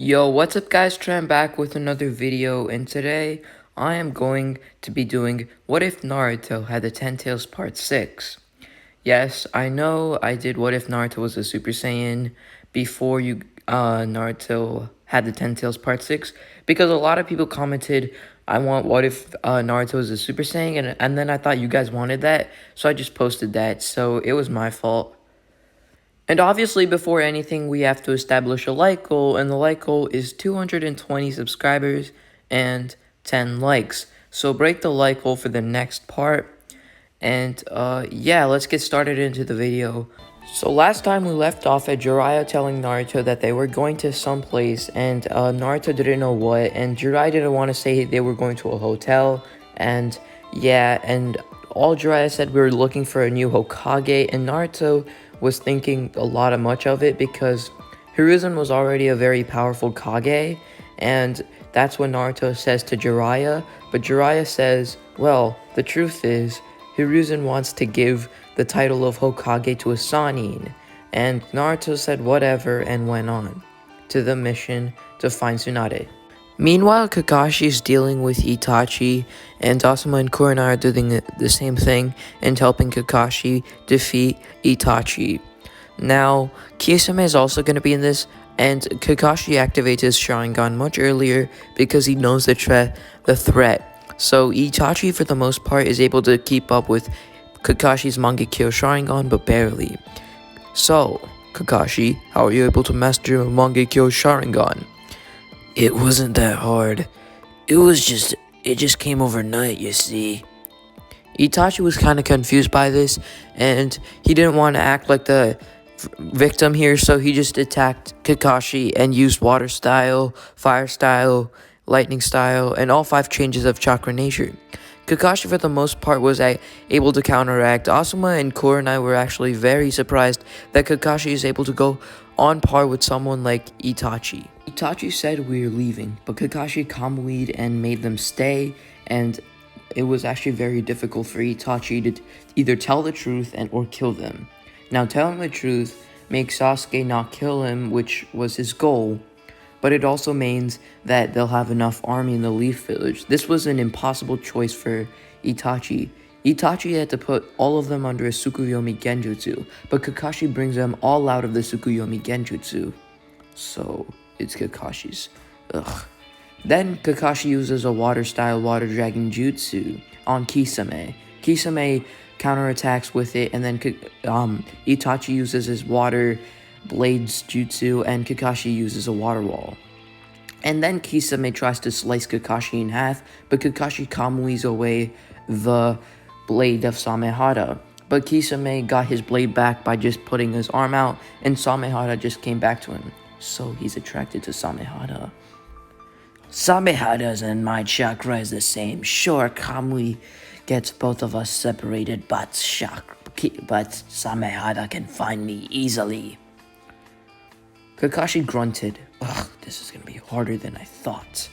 Yo, what's up guys, Trent back with another video, and today I am going to be doing What If Naruto Had the Tentails Part 6. Yes, I know I did What If Naruto Was a Super Saiyan before Naruto had the Tentails Part 6, because a lot of people commented, I want What If Naruto was a Super Saiyan, and then I thought you guys wanted that, so I just posted that, so it was my fault. And obviously, before anything, we have to establish a like goal, and the like goal is 220 subscribers and 10 likes. So break the like goal for the next part. And yeah, let's get started into the video. So last time we left off at Jiraiya telling Naruto that they were going to someplace, and Naruto didn't know what, and Jiraiya didn't want to say they were going to a hotel, and yeah, and all Jiraiya said, we were looking for a new Hokage, and Naruto was thinking much of it because Hiruzen was already a very powerful Kage, and that's what Naruto says to Jiraiya, but Jiraiya says, well, the truth is, Hiruzen wants to give the title of Hokage to a Sannin, and Naruto said whatever and went on to the mission to find Tsunade. Meanwhile, Kakashi is dealing with Itachi, and Asuma and Kurenai are doing the same thing and helping Kakashi defeat Itachi. Now, Kisame is also going to be in this, and Kakashi activates his Sharingan much earlier because he knows the threat. So Itachi, for the most part, is able to keep up with Kakashi's Mangekyo Sharingan, but barely. So, Kakashi, how are you able to master Mangekyo Sharingan? It wasn't that hard. It just came overnight, you see. Itachi was kind of confused by this, and he didn't want to act like the victim here, so he just attacked Kakashi and used water style, fire style, lightning style, and all 5 changes of chakra nature. Kakashi, for the most part, was able to counteract. Asuma and Kurenai were actually very surprised that Kakashi is able to go on par with someone like Itachi. Itachi said we're leaving, but Kakashi calmly and made them stay, and it was actually very difficult for Itachi to either tell the truth or kill them. Now, telling the truth makes Sasuke not kill him, which was his goal, but it also means that they'll have enough army in the Leaf Village. This was an impossible choice for Itachi. Itachi had to put all of them under a Tsukuyomi Genjutsu, but Kakashi brings them all out of the Tsukuyomi Genjutsu. So, it's Kakashi's. Ugh. Then Kakashi uses a water-style water dragon jutsu on Kisame. Kisame counterattacks with it, and then Itachi uses his water blades jutsu, and Kakashi uses a water wall. And then Kisame tries to slice Kakashi in half, but Kakashi calmly's away the blade of Samehada. But Kisame got his blade back by just putting his arm out, and Samehada just came back to him. So he's attracted to Samehada. Samehada's and my chakra is the same. Sure, Kamui gets both of us separated, but Samehada can find me easily. Kakashi grunted. Ugh, this is gonna be harder than I thought.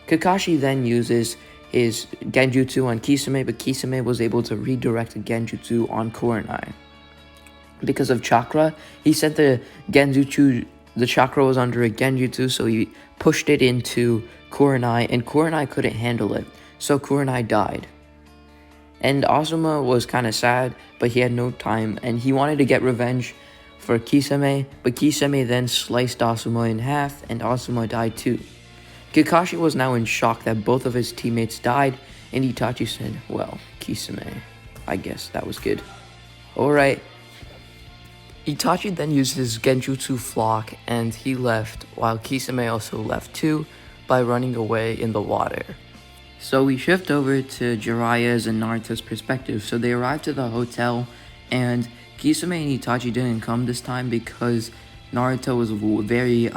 Kakashi then uses his Genjutsu on Kisame, but Kisame was able to redirect the Genjutsu on Kurenai. Because of chakra, he said the chakra was under a Genjutsu, so he pushed it into Kurenai, and Kurenai couldn't handle it, so Kurenai died. And Asuma was kind of sad, but he had no time, and he wanted to get revenge for Kisame, but Kisame then sliced Asuma in half, and Asuma died too. Kakashi was now in shock that both of his teammates died, and Itachi said, well, Kisame, I guess that was good. Alright. Itachi then used his Genjutsu flock, and he left, while Kisame also left too, by running away in the water. So we shift over to Jiraiya's and Naruto's perspective. So they arrived to the hotel, and Kisame and Itachi didn't come this time because Naruto was very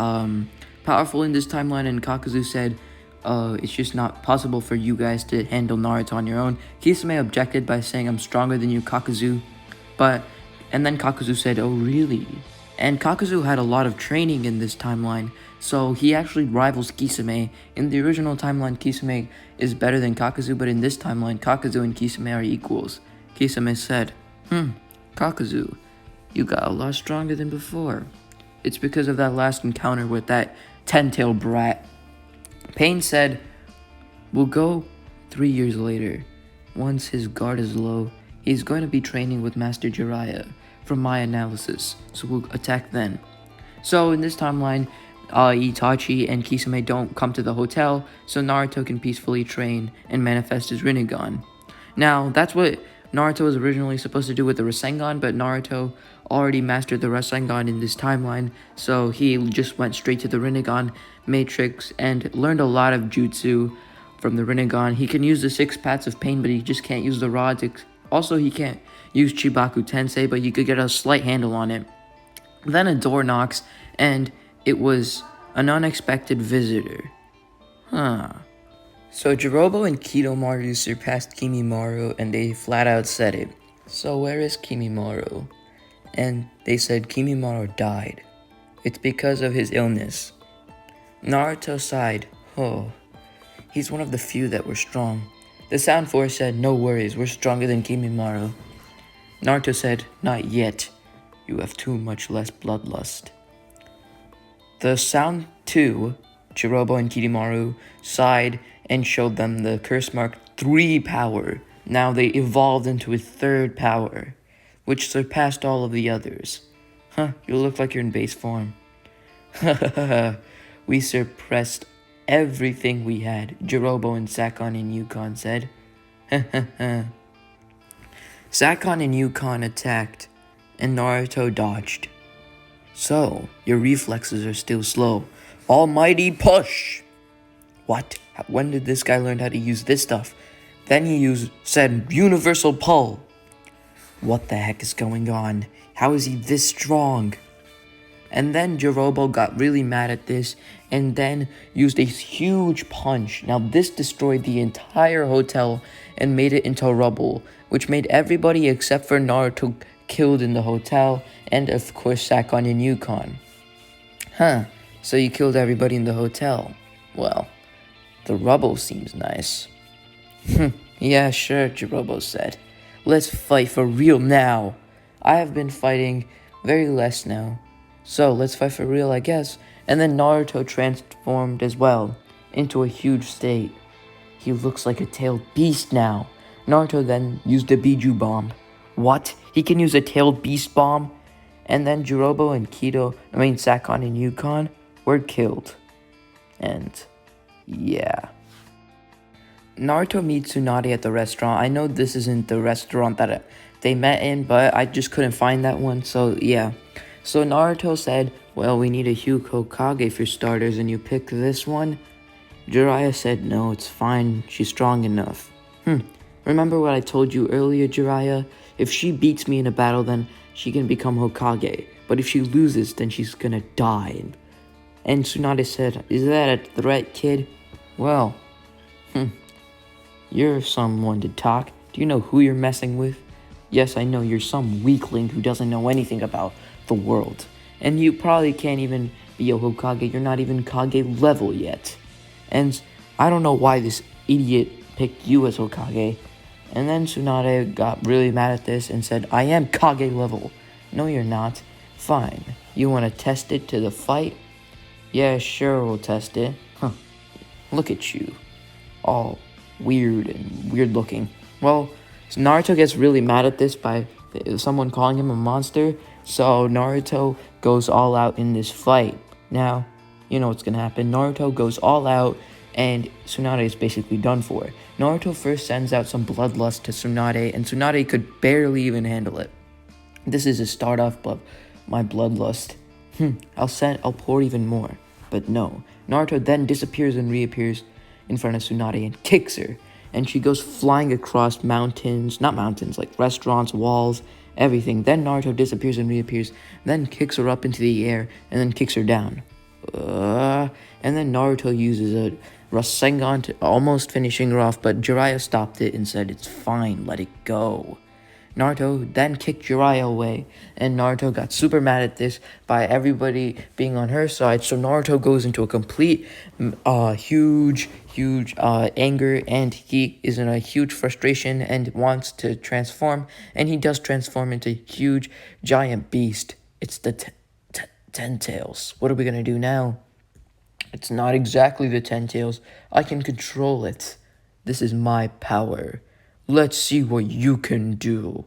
powerful in this timeline, and Kakauzu said, it's just not possible for you guys to handle Naruto on your own. Kisame objected by saying, I'm stronger than you, Kakauzu. And then Kakauzu said, oh really? And Kakauzu had a lot of training in this timeline, so he actually rivals Kisame. In the original timeline, Kisame is better than Kakauzu, but in this timeline, Kakauzu and Kisame are equals. Kisame said, Kakauzu, you got a lot stronger than before. It's because of that last encounter with that 10-tail brat. Pain said, "We'll go 3 years later. Once his guard is low, he's going to be training with Master Jiraiya from my analysis, so we'll attack then." So in this timeline, Itachi and Kisame don't come to the hotel, so Naruto can peacefully train and manifest his Rinnegan. Now, that's what Naruto was originally supposed to do with the Rasengan, but Naruto already mastered the Rasengan in this timeline, so he just went straight to the Rinnegan matrix and learned a lot of jutsu from the Rinnegan. He can use the 6 paths of pain, but he just can't use the rods. Also, he can't use Chibaku Tensei, but he could get a slight handle on it. Then a door knocks, and it was an unexpected visitor. So Jirobo and Kidomaru surpassed Kimimaru, and they flat out said it. "So where is Kimimaru?" And they said Kimimaru died. "It's because of his illness." Naruto sighed. "Oh, he's one of the few that were strong." The Sound Force said, "No worries, we're stronger than Kimimaru." Naruto said, "Not yet. You have too much less bloodlust." The Sound 2, Jirobo and Kidomaru, sighed and showed them the Curse Mark 3 power. Now they evolved into a 3rd power, which surpassed all of the others. You look like you're in base form. "We suppressed everything we had," Jirobo and Sakon and Yukon said. Sakon and Yukon attacked, and Naruto dodged. "So, your reflexes are still slow. Almighty push!" What? When did this guy learn how to use this stuff? Then he said universal pull. What the heck is going on? How is he this strong? And then Jirobo got really mad at this and then used a huge punch. Now this destroyed the entire hotel and made it into rubble, which made everybody except for Naruto killed in the hotel, and of course Sakon and Yukon. So you killed everybody in the hotel. Well, the rubble seems nice. Yeah, sure, Jirobo said. "Let's fight for real now. I have been fighting very less now. So let's fight for real, I guess." And then Naruto transformed as well into a huge state. He looks like a tailed beast now. Naruto then used the Biju bomb. What? He can use a tailed beast bomb? And then Jirobo and Sakon and Yukon were killed. And yeah. Naruto meets Tsunade at the restaurant. I know this isn't the restaurant that they met in, but I just couldn't find that one, so yeah. So Naruto said, "Well, we need a Hokage for starters, and you pick this one?" Jiraiya said, "No, it's fine. She's strong enough." Remember what I told you earlier, Jiraiya? If she beats me in a battle, then she can become Hokage. But if she loses, then she's gonna die. And Tsunade said, "Is that a threat, kid?" "Well, you're someone to talk. Do you know who you're messing with?" "Yes, I know. You're some weakling who doesn't know anything about the world. And you probably can't even be a Hokage. You're not even Kage level yet. And I don't know why this idiot picked you as Hokage." And then Tsunade got really mad at this and said, "I am Kage level." "No, you're not." "Fine. You want to test it to the fight?" "Yeah, sure, we'll test it." Look at you. All weird and weird looking. Well, Naruto gets really mad at this by someone calling him a monster, so Naruto goes all out in this fight. Now, you know what's gonna happen. Naruto goes all out, and Tsunade is basically done for. Naruto first sends out some bloodlust to Tsunade, and Tsunade could barely even handle it. "This is a start off, but my bloodlust. I'll pour even more." But no. Naruto then disappears and reappears in front of Tsunade and kicks her. And she goes flying across mountains, not mountains, like restaurants, walls, everything. Then Naruto disappears and reappears, then kicks her up into the air, and then kicks her down. And then Naruto uses a Rasengan to almost finishing her off, but Jiraiya stopped it and said, "It's fine, let it go." Naruto then kicked Jiraiya away, and Naruto got super mad at this by everybody being on her side, so Naruto goes into a complete huge anger, and he is in a huge frustration and wants to transform, and he does transform into a huge giant beast. It's the tentails. What are we gonna do now? It's not exactly the tentails. I can control it. This is my power. Let's see what you can do.